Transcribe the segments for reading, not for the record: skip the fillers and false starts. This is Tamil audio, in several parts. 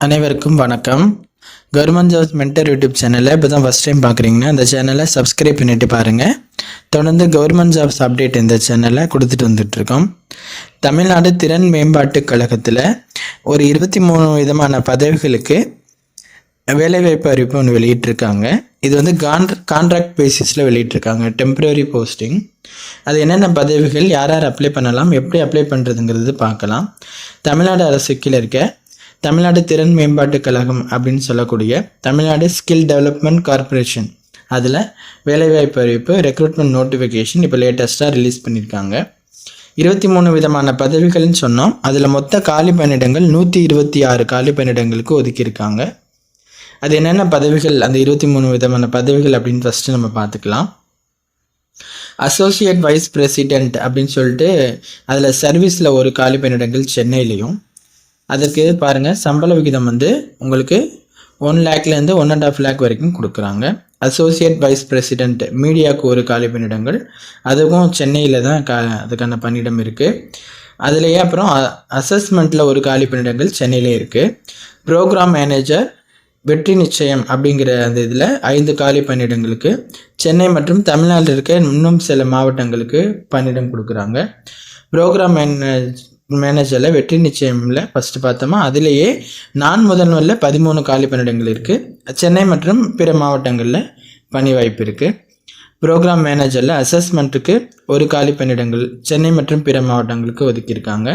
அனைவருக்கும் வணக்கம். கவர்மெண்ட் ஜாப்ஸ் மென்டர் யூடியூப் சேனலை இப்போ தான் ஃபஸ்ட் டைம் பார்க்குறீங்கன்னா இந்த சேனலை சப்ஸ்கிரைப் பண்ணிட்டு பாருங்கள். தொடர்ந்து கவர்மெண்ட் ஜாப்ஸ் அப்டேட் இந்த சேனலை கொடுத்துட்டு வந்துட்டுருக்கோம். தமிழ்நாடு திறன் மேம்பாட்டுக் கழகத்தில் ஒரு 23 விதமான பதவிகளுக்கு வேலைவாய்ப்பு அறிவிப்பு ஒன்று வெளியிட்டிருக்காங்க. இது வந்து கான்ட்ராக்ட் பேசிஸில் வெளியிட்டிருக்காங்க, டெம்பரரி போஸ்டிங். அது என்னென்ன பதவிகள், யார் யார் அப்ளை பண்ணலாம், எப்படி அப்ளை பண்ணுறதுங்கிறது பார்க்கலாம். தமிழ்நாடு அரசு கீழே இருக்க தமிழ்நாடு திறன் மேம்பாட்டுக் கழகம் அப்படின்னு சொல்லக்கூடிய தமிழ்நாடு ஸ்கில் டெவலப்மெண்ட் கார்பரேஷன், அதில் வேலைவாய்ப்பு அறிவிப்பு ரெக்ரூட்மெண்ட் நோட்டிஃபிகேஷன் இப்போ லேட்டஸ்ட்டாக ரிலீஸ் பண்ணியிருக்காங்க. 23 விதமான பதவிகள்னு சொன்னோம். அதில் மொத்த காலி பணியிடங்கள் 126 காலி பணியிடங்களுக்கு ஒதுக்கியிருக்காங்க. அது என்னென்ன பதவிகள், அந்த 23 விதமான பதவிகள் அப்படின்னு ஃபஸ்ட்டு நம்ம பார்த்துக்கலாம். அசோசியேட் வைஸ் பிரசிடெண்ட் அப்படின்னு சொல்லிட்டு அதில் சர்வீஸில் ஒரு காலி பணியிடங்கள் சென்னையிலையும். அதற்கு பாருங்கள், சம்பள விகிதம் வந்து உங்களுக்கு 1 லேக்லேருந்து 1.5 லேக் வரைக்கும் கொடுக்குறாங்க. அசோசியேட் வைஸ் பிரசிடெண்ட் மீடியாவுக்கு ஒரு காலி பணியிடங்கள், அதுவும் சென்னையில் தான் அதுக்கான பணியிடம் இருக்குது. அதுலேயே அப்புறம் அசஸ்மெண்ட்டில் ஒரு காலி பணியிடங்கள் சென்னையிலே இருக்குது. ப்ரோக்ராம் மேனேஜர் வெற்றி நிச்சயம் அப்படிங்கிற அந்த இதில் 5 காலி பணியிடங்களுக்கு சென்னை மற்றும் தமிழ்நாட்டில் இருக்க இன்னும் சில மாவட்டங்களுக்கு பணியிடம் கொடுக்குறாங்க. ப்ரோக்ராம் மேனேஜரில் வெற்றி நிச்சயமில் ஃபஸ்ட்டு பார்த்தோமா, அதிலேயே நான் முதல்வரில் 13 காலி பணியிடங்கள் இருக்குது. சென்னை மற்றும் பிற மாவட்டங்களில் பணி வாய்ப்பு இருக்குது. ப்ரோக்ராம் மேனேஜரில் அசஸ்மெண்ட்டுக்கு ஒரு காலி பணியிடங்கள் சென்னை மற்றும் பிற மாவட்டங்களுக்கு ஒதுக்கியிருக்காங்க.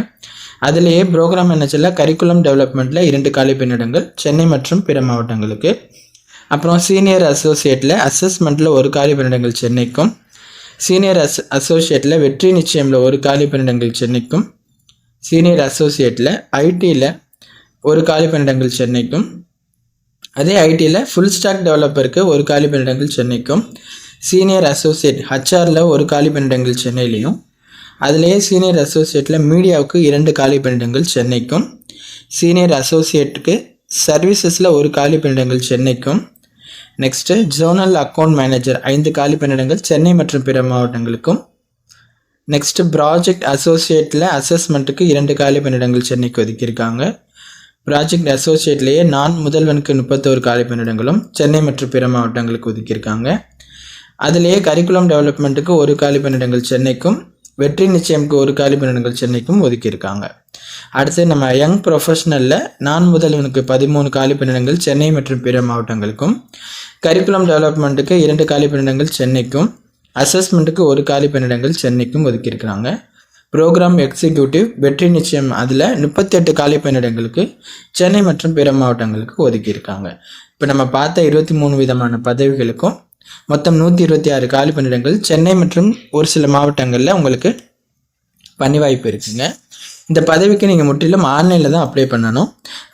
அதிலேயே ப்ரோக்ராம் மேனேஜரில் கரிக்குலம் டெவலப்மெண்ட்டில் 2 காலி பணியிடங்கள் சென்னை மற்றும் பிற மாவட்டங்களுக்கு. அப்புறம் சீனியர் அசோசியேட்டில் அசஸ்மெண்ட்டில் ஒரு காலி பணியிடங்கள் சென்னைக்கும், சீனியர் அசோசியேட்டில் வெற்றி நிச்சயமில் ஒரு காலி பணியிடங்கள் சென்னைக்கும், சீனியர் அசோசியேட்டில் ஐடியில் ஒரு காலி பணியிடங்கள் சென்னைக்கும், அதே ஐடியில் ஃபுல் ஸ்டாக் டெவலப்பருக்கு ஒரு காலி பணியிடங்கள் சென்னைக்கும், சீனியர் அசோசியேட் ஹச்ஆரில் ஒரு காலி பணியிடங்கள் சென்னையிலையும், அதிலேயே சீனியர் அசோசியேட்டில் மீடியாவுக்கு 2 காலி பணியிடங்கள் சென்னைக்கும், சீனியர் அசோசியேட்டுக்கு சர்வீசஸில் ஒரு காலி பணியிடங்கள் சென்னைக்கும், நெக்ஸ்ட்டு ஜோனல் அக்கௌண்ட் மேனேஜர் 5 காலி பணியிடங்கள் சென்னை மற்றும் பிற மாவட்டங்களுக்கும், நெக்ஸ்ட்டு ப்ராஜெக்ட் அசோசியேட்டில் அசஸ்மெண்ட்டுக்கு 2 காலி பணியிடங்கள் சென்னைக்கு ஒதுக்கியிருக்காங்க. ப்ராஜெக்ட் அசோசியேட்லேயே நான் முதல்வனுக்கு 31 காலி பணியிடங்களும் சென்னை மற்றும் பிற மாவட்டங்களுக்கு ஒதுக்கியிருக்காங்க. அதிலேயே கரிக்குலம் டெவலப்மெண்ட்டுக்கு ஒரு காலி பணியிடங்கள் சென்னைக்கும், வெற்றி நிச்சயமுக்கு ஒரு காலி பணியிடங்கள் சென்னைக்கும் ஒதுக்கியிருக்காங்க. அடுத்து நம்ம யங் ப்ரொஃபஷனலில் நான் முதல்வனுக்கு 13 காலி பணியிடங்கள் சென்னை மற்றும் பிற மாவட்டங்களுக்கும், கரிக்குலம் டெவலப்மெண்ட்டுக்கு 2 காலி பணியிடங்கள் சென்னைக்கும், அசஸ்மெண்ட்டுக்கு ஒரு காலி பணியிடங்கள் சென்னைக்கும் ஒதுக்கியிருக்கிறாங்க. ப்ரோக்ராம் எக்ஸிக்யூட்டிவ் வெற்றி நிச்சயம் அதில் 38 காலி பணியிடங்களுக்கு சென்னை மற்றும் பிற மாவட்டங்களுக்கு ஒதுக்கியிருக்காங்க. இப்போ நம்ம பார்த்த 23 விதமான பதவிகளுக்கும் மொத்தம் 126 காலி பணியிடங்கள் சென்னை மற்றும் ஒரு சில மாவட்டங்களில் உங்களுக்கு பணி வாய்ப்பு இருக்குங்க. இந்த பதவிக்கு நீங்கள் முற்றிலும் ஆன்லைனில் தான் அப்ளை பண்ணணும்.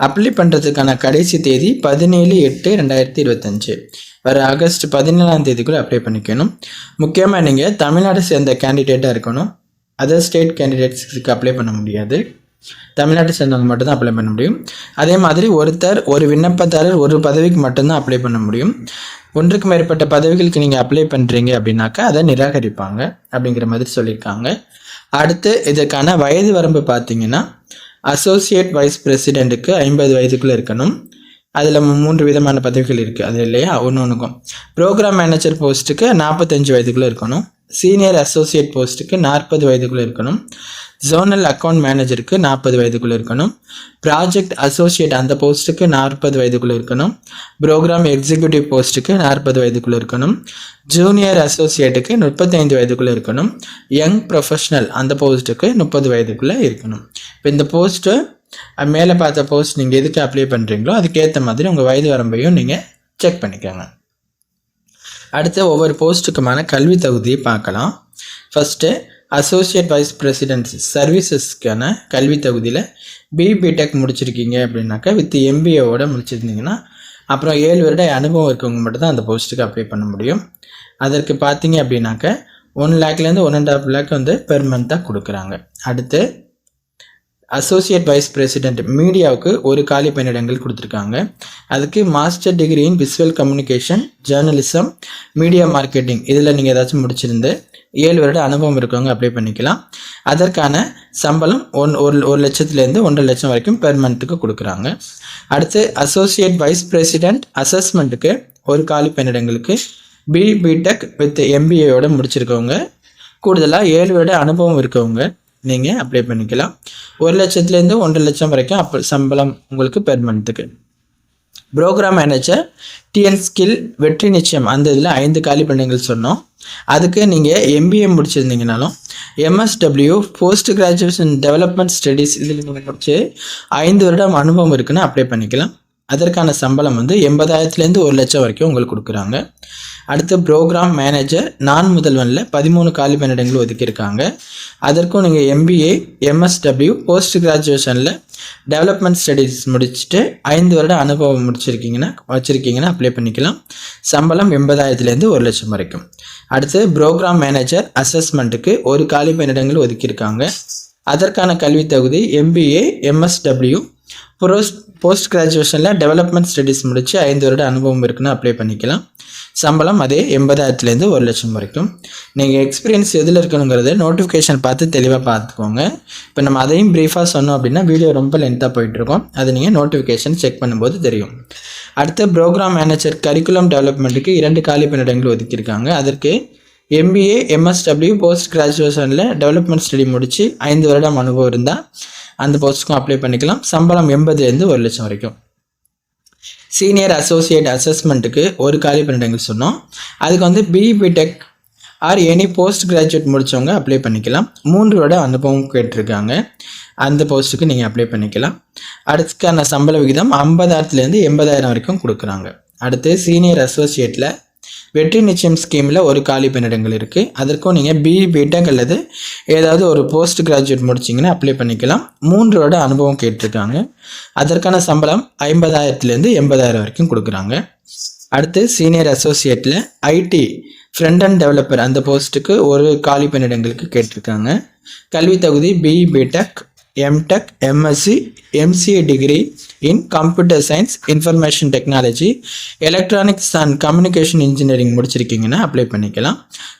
அப்ளை பண்ணுறதுக்கான கடைசி தேதி 17/8/2025, வர ஆகஸ்ட் 17ஆம் தேதிக்குள்ளே அப்ளை பண்ணிக்கணும். முக்கியமாக நீங்கள் தமிழ்நாடு சேர்ந்த கேண்டிடேட்டாக இருக்கணும். அதர் ஸ்டேட் கேண்டிடேட்ஸுக்கு அப்ளை பண்ண முடியாது. தமிழ்நாட்டை சேர்ந்தவங்க மட்டும்தான் அப்ளை பண்ண முடியும். அதே மாதிரி ஒரு விண்ணப்பதாரர் ஒரு பதவிக்கு மட்டும்தான் அப்ளை பண்ண முடியும். ஒன்றுக்கு மேற்பட்ட பதவிகளுக்கு நீங்கள் அப்ளை பண்ணுறீங்க அப்படின்னாக்கா அதை நிராகரிப்பாங்க அப்படிங்கிற மாதிரி சொல்லியிருக்காங்க. அடுத்து இதற்கான வயது வரம்பு பார்த்தீங்கன்னா, அசோசியேட் வைஸ் பிரசிடெண்ட்டுக்கு 50 வயதுக்குள்ளே இருக்கணும். அதில் 3 விதமான பதவிகள் இருக்குது, அது இல்லையா, ஒன்றுக்கும். ப்ரோக்ராம் மேனேஜர் போஸ்ட்டுக்கு 45 வயதுக்குள்ளே இருக்கணும். சீனியர் அசோசியேட் போஸ்ட்டுக்கு 40 வயதுக்குள்ளே இருக்கணும். ஜோனல் அக்கௌண்ட் மேனேஜருக்கு 40 வயதுக்குள்ளே இருக்கணும். ப்ராஜெக்ட் அசோசியேட் அந்த போஸ்ட்டுக்கு 40 வயதுக்குள்ளே இருக்கணும். ப்ரோக்ராம் எக்ஸிக்யூட்டிவ் போஸ்ட்டுக்கு 40 வயதுக்குள்ளே இருக்கணும். ஜூனியர் அசோசியேட்டுக்கு 35 வயதுக்குள்ளே இருக்கணும். யங் ப்ரொஃபஷனல் அந்த போஸ்ட்டுக்கு 30 வயதுக்குள்ளே இருக்கணும். இப்போ இந்த போஸ்ட்டு மேலே பார்த்த போஸ்ட் நீங்கள் எதுக்கு அப்ளை பண்ணுறீங்களோ அதுக்கேற்ற மாதிரி உங்கள் வயது வரம்பையும் நீங்கள் செக் பண்ணிக்கோங்க. அடுத்து ஒவ்வொரு போஸ்ட்டுக்குமான கல்வி தகுதியை பார்க்கலாம். ஃபஸ்ட்டு அசோசியேட் வைஸ் பிரசிடென்ட் சர்வீசஸ்க்கான கல்வி தகுதியில் பிடெக் முடிச்சிருக்கீங்க அப்படின்னாக்கா வித் எம்பிஏவோட முடிச்சிருந்தீங்கன்னா, அப்புறம் 7 வருட அனுபவம் இருக்கவங்க மட்டும் தான் அந்த போஸ்ட்டுக்கு அப்ளை பண்ண முடியும். அதற்கு பார்த்தீங்க அப்படின்னாக்க 1 லேக்லேருந்து 1.5 லேக் வந்து பெர் மந்த்தாக கொடுக்குறாங்க. அடுத்து அசோசியேட் வைஸ் பிரசிடென்ட் மீடியாவுக்கு ஒரு காலி பணியிடங்கள் கொடுத்துருக்காங்க. அதுக்கு master degree in visual communication, journalism, media marketing இதில் நீங்கள் ஏதாச்சும் முடிச்சிருந்து 7 வருட அனுபவம் இருக்கவங்க அப்ளை பண்ணிக்கலாம். அதற்கான சம்பளம் 1 லட்சத்துலேருந்து 1.5 லட்சம் வரைக்கும் பெர் மந்த்துக்கு கொடுக்குறாங்க. அடுத்து அசோசியேட் வைஸ் பிரசிடென்ட் அசஸ்மெண்ட்டுக்கு ஒரு காலி பணியிடங்களுக்கு பிடெக் வித் எம்பிஏயோட முடிச்சிருக்கவங்க, கூடுதலாக 7 வருட அனுபவம் இருக்கவங்க நீங்கள் அப்ளை பண்ணிக்கலாம். 1 லட்சத்துலேருந்து 1.5 லட்சம் வரைக்கும் சம்பளம் உங்களுக்கு பெர் மந்த்துக்கு. ப்ரோக்ராம் மேனேஜர் டிஎன் ஸ்கில் வெற்றி நிச்சயம் அந்த இதில் 5 காலி பணியிடங்கள் சொன்னோம். அதுக்கு நீங்கள் எம்பிஏ முடிச்சிருந்தீங்கனாலும் MSW post graduation development studies இதில் நீங்கள் முடிச்சு 5 வருடம் அனுபவம் இருக்குன்னு அப்ளை பண்ணிக்கலாம். அதற்கான சம்பளம் 80,000லேருந்து 1 லட்சம் வரைக்கும் உங்களுக்கு கொடுக்குறாங்க. அடுத்து ப்ரோக்ராம் மேனேஜர் நான் முதல்வனில் 13 காலி பணியிடங்கள் ஒதுக்கியிருக்காங்க. அதற்கும் நீங்கள் எம்பிஏ எம்எஸ்டபிள்யூ போஸ்ட் கிராஜுவேஷனில் டெவலப்மெண்ட் ஸ்டடீஸ் முடிச்சுட்டு 5 வருட அனுபவம் வச்சுருக்கீங்கன்னா அப்ளை பண்ணிக்கலாம். சம்பளம் 80,000லேருந்து 1 லட்சம் வரைக்கும். அடுத்து ப்ரோக்ராம் மேனேஜர் அசஸ்மெண்ட்டுக்கு ஒரு காலி பணியிடங்கள் ஒதுக்கியிருக்காங்க. அதற்கான கல்வி தகுதி எம்பிஏ எம்எஸ்டபிள்யூ போஸ்ட் கிராஜுவேஷனில் டெவலப்மெண்ட் ஸ்டடீஸ் முடித்து 5 வருட அனுபவம் இருக்குன்னு அப்ளை பண்ணிக்கலாம். சம்பளம் அதே 80,000லேருந்து 1 லட்சம் வரைக்கும். நீங்கள் எக்ஸ்பீரியன்ஸ் எதில் இருக்கணுங்கிறத நோட்டிஃபிகேஷன் பார்த்து தெளிவாக பார்த்துக்கோங்க. இப்போ நம்ம அதையும் ப்ரீஃபாக சொன்னோம் அப்படின்னா வீடியோ ரொம்ப லென்த்தாக போயிட்டுருக்கோம். அது நீங்கள் நோட்டிஃபிகேஷன் செக் பண்ணும்போது தெரியும். அடுத்த ப்ரோக்ராம் மேனேஜர் கரிக்குலம் டெவலப்மெண்ட்டுக்கு 2 காலி பணியிடங்கள் ஒதுக்கியிருக்காங்க. அதற்கு எம்பிஏ எம்எஸ்டபிள்யூ போஸ்ட் கிராஜுவேஷனில் டெவலப்மெண்ட் ஸ்டடி முடித்து 5 வருடம் அனுபவம் இருந்தால் அந்த போஸ்ட்டுக்கும் அப்ளை பண்ணிக்கலாம். சம்பளம் 80,000லேருந்து 1 லட்சம் வரைக்கும். சீனியர் அசோசியேட் அசஸ்மெண்ட்டுக்கு ஒரு காலி பணியிடங்கள் சொன்னோம். அதுக்கு BTech or any post graduate முடித்தவங்க அப்ளை பண்ணிக்கலாம். 3 வருட அனுபவம் கேட்டிருக்காங்க. அந்த போஸ்ட்டுக்கு நீங்கள் அப்ளை பண்ணிக்கலாம். அடுத்துக்கான சம்பள விகிதம் 50,000லேருந்து 80,000 வரைக்கும் கொடுக்குறாங்க. அடுத்து சீனியர் அசோசியேட்டில் வெற்றி நிச்சயம் ஸ்கீமில் ஒரு காலி பணியிடங்கள் இருக்குது. அதற்கும் நீங்கள் பிடெக் அல்லது ஏதாவது ஒரு போஸ்ட் கிராஜுவேட் முடிச்சிங்கன்னா அப்ளை பண்ணிக்கலாம். 3 வருட அனுபவம் கேட்டிருக்காங்க. அதற்கான சம்பளம் 50,000லேருந்து 80,000 வரைக்கும் கொடுக்குறாங்க. அடுத்து சீனியர் அசோசியேட்டில் ஐடி ஃப்ரண்ட் அண்ட் டெவலப்பர் அந்த போஸ்ட்டுக்கு ஒரு காலி பணியிடங்களுக்கு கேட்டிருக்காங்க. கல்வி தகுதி BTech MTech MSc MCA degree in computer science information technology electronics and communication engineering முடிச்சிருக்கீங்கன்னா அப்ளை பண்ணிக்கலாம்.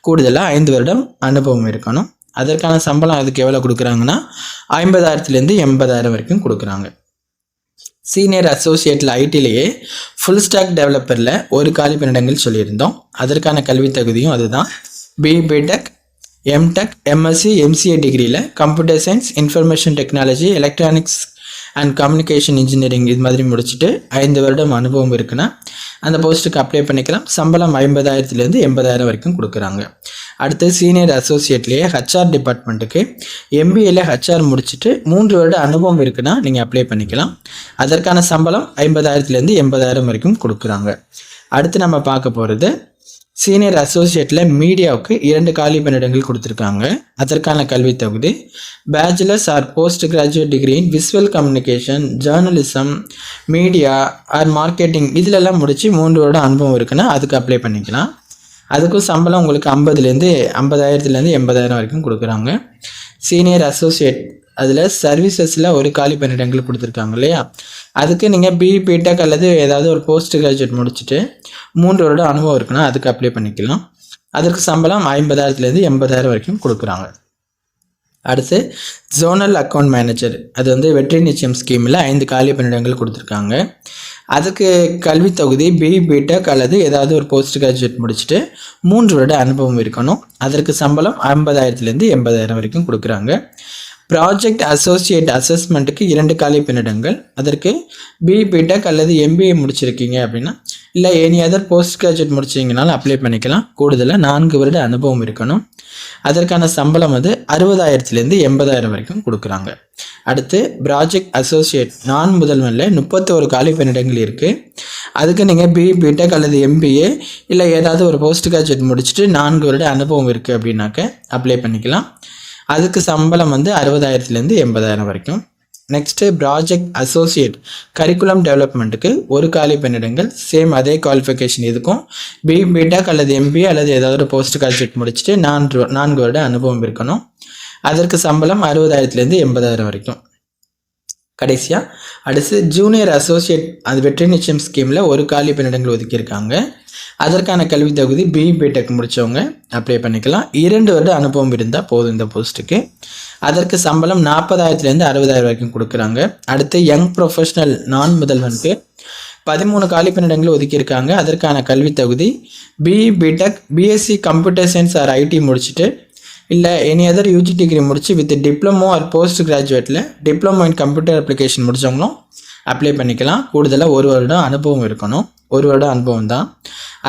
கூடுதலாக 5 வருடம் அனுபவம் இருக்கணும். அதற்கான சம்பளம் அதுக்கு எவ்வளோ கொடுக்குறாங்கன்னா 50,000லேருந்து 80,000 வரைக்கும் கொடுக்குறாங்க. சீனியர் அசோசியேட்டில் ஐடிலேயே ஃபுல் ஸ்டாக் டெவலப்பரில் ஒரு காலி பணியிடங்கள் சொல்லியிருந்தோம். அதற்கான கல்வி தகுதியும் அதுதான். பிடெக் எம்டெக் எம்எஸ்சி எம்சிஏ டிகிரியில் computer science information technology electronics and communication engineering இது மாதிரி முடிச்சுட்டு 5 வருடம் அனுபவம் இருக்குன்னா அந்த போஸ்ட்டுக்கு அப்ளை பண்ணிக்கலாம். சம்பளம் 50,000லேருந்து 80,000 வரைக்கும் கொடுக்குறாங்க. அடுத்து சீனியர் அசோசியேட்லேயே ஹச்ஆர் டிபார்ட்மெண்ட்டுக்கு எம்பிஏல ஹச்ஆர் முடிச்சுட்டு 3 வருட அனுபவம் இருக்குன்னா நீங்கள் அப்ளை பண்ணிக்கலாம். அதற்கான சம்பளம் 50,000லேருந்து 80,000 வரைக்கும் கொடுக்குறாங்க. அடுத்து நம்ம பார்க்க போகிறது சீனியர் அசோசியேட்டில் மீடியாவுக்கு 2 காலி பணியிடங்கள் கொடுத்துருக்காங்க. அதற்கான கல்வி தகுதி bachelors or post graduate degree in visual communication, journalism, media or marketing இதிலெல்லாம் முடித்து 3 வருட அனுபவம் இருக்குன்னா அதுக்கு அப்ளை பண்ணிக்கலாம். அதுக்கும் சம்பளம் உங்களுக்கு 50,000லேருந்து 80,000 வரைக்கும் கொடுக்குறாங்க. சீனியர் அசோசியேட் அதில் சர்வீசஸில் ஒரு காலி பணியிடங்கள் கொடுத்துருக்காங்க இல்லையா, அதுக்கு நீங்கள் பிடெக் அல்லது ஏதாவது ஒரு போஸ்ட் கிராஜுவேட் முடிச்சுட்டு 3 வருட அனுபவம் இருக்குன்னா அதுக்கு அப்ளை பண்ணிக்கலாம். அதற்கு சம்பளம் 50,000லேருந்து 80,000 வரைக்கும் கொடுக்குறாங்க. அடுத்து ஜோனல் அக்கௌண்ட் மேனேஜர் அது வெற்றி நிச்சயம் ஸ்கீமில் 5 காலி பணியிடங்கள் கொடுத்துருக்காங்க. அதுக்கு கல்வி தொகுதி பிடெக் அல்லது ஏதாவது ஒரு போஸ்ட் கிராஜுவேட் முடிச்சுட்டு 3 வருட அனுபவம் இருக்கணும். அதற்கு சம்பளம் 50,000லேருந்து 80,000 வரைக்கும் கொடுக்குறாங்க. ப்ராஜெக்ட் அசோசியேட் அசஸ்மெண்ட்டுக்கு 2 காலி பணியிடங்கள். அதற்கு பிடெக் அல்லது எம்பிஏ முடிச்சிருக்கீங்க அப்படின்னா இல்லை எனி அதர் போஸ்ட் கிராஜுவேட் முடிச்சிங்கனாலும் அப்ளை பண்ணிக்கலாம். கூடுதலாக 4 வருட அனுபவம் இருக்கணும். அதற்கான சம்பளம் 60,000லேருந்து 80,000 வரைக்கும் கொடுக்குறாங்க. அடுத்து ப்ராஜெக்ட் அசோசியேட் நான் முதல்வனில் 31 காலி பணியிடங்கள் இருக்குது. அதுக்கு நீங்கள் பிடெக் அல்லது எம்பிஏ இல்லை ஏதாவது ஒரு போஸ்ட் கிராஜுவேட் முடிச்சுட்டு 4 வருட அனுபவம் இருக்குது அப்படின்னாக்க அப்ளை பண்ணிக்கலாம். அதுக்கு சம்பளம் 60,000லேருந்து 80,000 வரைக்கும். நெக்ஸ்ட்டு ப்ராஜெக்ட் அசோசியேட் கரிக்குலம் டெவலப்மெண்ட்டுக்கு ஒரு காலி பணியிடங்கள். சேம் அதே குவாலிஃபிகேஷன் இதுக்கும் பிடெக் அல்லது எம்பிஏ அல்லது ஏதாவது ஒரு போஸ்ட் கிராஜுவேட் முடிச்சுட்டு 4 வருட அனுபவம் இருக்கணும். அதற்கு சம்பளம் 60,000லேருந்து 80,000 வரைக்கும். கடைசியாக அடுத்து ஜூனியர் அசோசியேட் அது வெற்றி நிச்சயம் ஸ்கீமில் ஒரு காலி பணியிடங்கள் ஒதுக்கியிருக்காங்க. அதற்கான கல்வி தகுதி பிஇ பிடெக் முடித்தவங்க அப்ளை பண்ணிக்கலாம். 2 வருட அனுபவம் இருந்தால் போதும் இந்த போஸ்ட்டுக்கு. அதற்கு சம்பளம் 40,000லேருந்து 60,000 வரைக்கும் கொடுக்குறாங்க. அடுத்து யங் ப்ரொஃபஷனல் நான் முதல்வனுக்கு 13 காலி பணியிடங்கள் ஒதுக்கியிருக்காங்க. அதற்கான கல்வி தகுதி BE BTech BSc computer science or IT முடிச்சுட்டு இல்லை எனி அதர் யூஜி டிகிரி முடிச்சு வித் டிப்ளமோ ஆர் போஸ்ட் கிராஜுவேட்டில் டிப்ளமோ இன் கம்ப்யூட்டர் அப்ளிகேஷன் முடித்தவங்களும் அப்ளை பண்ணிக்கலாம். கூடுதலாக 1 வருடம் அனுபவம் இருக்கணும். 1 வருடம் அனுபவம் தான்.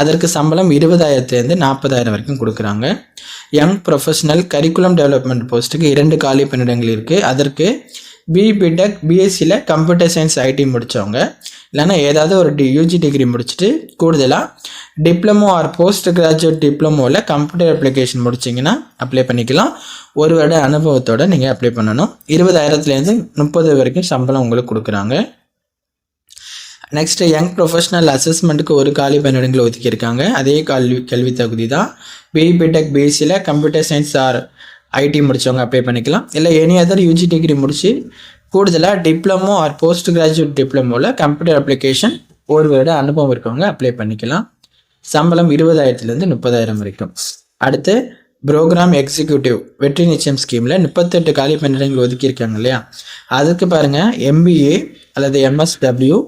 அதற்கு சம்பளம் 20,000லேருந்து 40,000 வரைக்கும் கொடுக்குறாங்க. யங் ப்ரொஃபஷனல் கரிக்குலம் டெவலப்மெண்ட் போஸ்ட்டுக்கு 2 காலி பணியிடங்கள் இருக்குது. அதற்கு பிஇ பிடெக் பிஎஸ்சியில் கம்ப்யூட்டர் சயின்ஸ் ஐடி முடித்தவங்க இல்லைன்னா ஏதாவது ஒரு யூஜி டிகிரி முடிச்சுட்டு கூடுதலாக டிப்ளமோ ஆர் போஸ்ட் கிராஜுவேட் டிப்ளமோவில் கம்ப்யூட்டர் அப்ளிகேஷன் முடிச்சிங்கன்னா அப்ளை பண்ணிக்கலாம். 1 வருட அனுபவத்தோடு நீங்கள் அப்ளை பண்ணணும். 20,000லேருந்து 30 வரைக்கும் சம்பளம் உங்களுக்கு கொடுக்குறாங்க. நெக்ஸ்ட்டு யங் ப்ரொஃபஷனல் அசஸ்மெண்ட்டுக்கு 1 காலி பணியிடங்கள் ஒதுக்கியிருக்காங்க. அதே கல்வி தகுதி தான். பிஇ பிடெக் பிஎஸ்சியில் கம்ப்யூட்டர் சயின்ஸ் ஆர் ஐடி முடித்தவங்க அப்ளை பண்ணிக்கலாம். இல்லை எனி அதர் யூஜி டிகிரி முடித்து கூடுதலாக டிப்ளமோ ஆர் போஸ்ட் கிராஜுவேட் டிப்ளமோவில் கம்ப்யூட்டர் அப்ளிகேஷன் 1 வருட அனுபவம் இருக்கவங்க அப்ளை பண்ணிக்கலாம். சம்பளம் 20,000லேருந்து 30,000 வரைக்கும். அடுத்து ப்ரோக்ராம் எக்ஸிக்யூட்டிவ் வெற்றி நிச்சயம் ஸ்கீமில் 38 காலி பணியிடங்கள் ஒதுக்கியிருக்காங்க இல்லையா, அதுக்கு பாருங்கள் எம்பிஏ அல்லது எம்எஸ்டபிள்யூ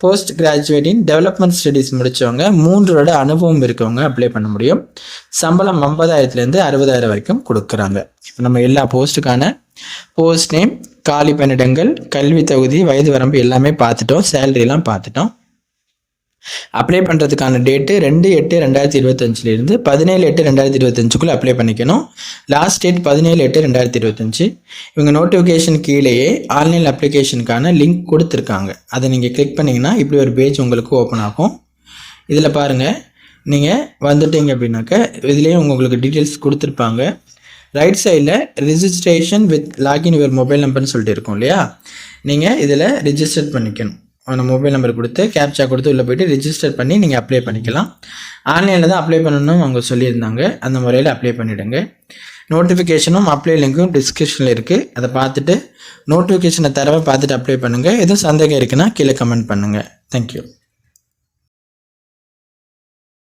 போஸ்ட் கிராஜுவேட் இன் டெவலப்மெண்ட் ஸ்டடீஸ் முடித்தவங்க 3 வருட அனுபவம் இருக்கவங்க அப்ளை பண்ண முடியும். சம்பளம் 50,000லேருந்து 60,000 வரைக்கும் கொடுக்குறாங்க. இப்போ நம்ம எல்லா போஸ்ட்டுக்கான போஸ்ட் நேம், காலி பணியிடங்கள், கல்வி தகுதி, வயது வரம்பு எல்லாமே பார்த்துட்டோம். சேலரிலாம் பார்த்துட்டோம். அப்ளை பண்ணுறதுக்கான டேட்டு 2/8/2025 17/8/2025 அப்ளை பண்ணிக்கணும். Last date 17/8/2025. இவங்க நோட்டிஃபிகேஷன் கீழேயே ஆன்லைன் அப்ளிகேஷனுக்கான லிங்க் கொடுத்துருக்காங்க. அதை நீங்கள் கிளிக் பண்ணிங்கன்னா இப்படி ஒரு பேஜ் உங்களுக்கு ஓப்பன் ஆகும். இதில் பாருங்கள், நீங்கள் வந்துட்டீங்க அப்படின்னாக்க இதுலேயே உங்களுக்கு டீட்டெயில்ஸ் கொடுத்துருப்பாங்க. ரைட் சைடில் registration with login your mobile நம்பர்னு சொல்லிட்டு இருக்கோம் இல்லையா, நீங்கள் இதில் ரிஜிஸ்டர் பண்ணிக்கணும். மொபைல் நம்பர் கொடுத்து கேப்சா கொடுத்து உள்ளே போய்ட்டு ரிஜிஸ்டர் பண்ணி நீங்கள் அப்ளை பண்ணிக்கலாம். ஆன்லைனில் தான் அப்ளை பண்ணணும்னு அவங்க சொல்லியிருந்தாங்க. அந்த முறையில் அப்ளை பண்ணிவிடுங்க. நோட்டிஃபிகேஷனும் அப்ளை லிங்க்கும் டிஸ்கிரிப்ஷனில் இருக்குது. அதை பார்த்துட்டு நோட்டிஃபிகேஷனை தரவை பார்த்துட்டு அப்ளை பண்ணுங்கள். எதுவும் சந்தேகம் இருக்குன்னா கீழே கமெண்ட் பண்ணுங்கள். தேங்க்யூ.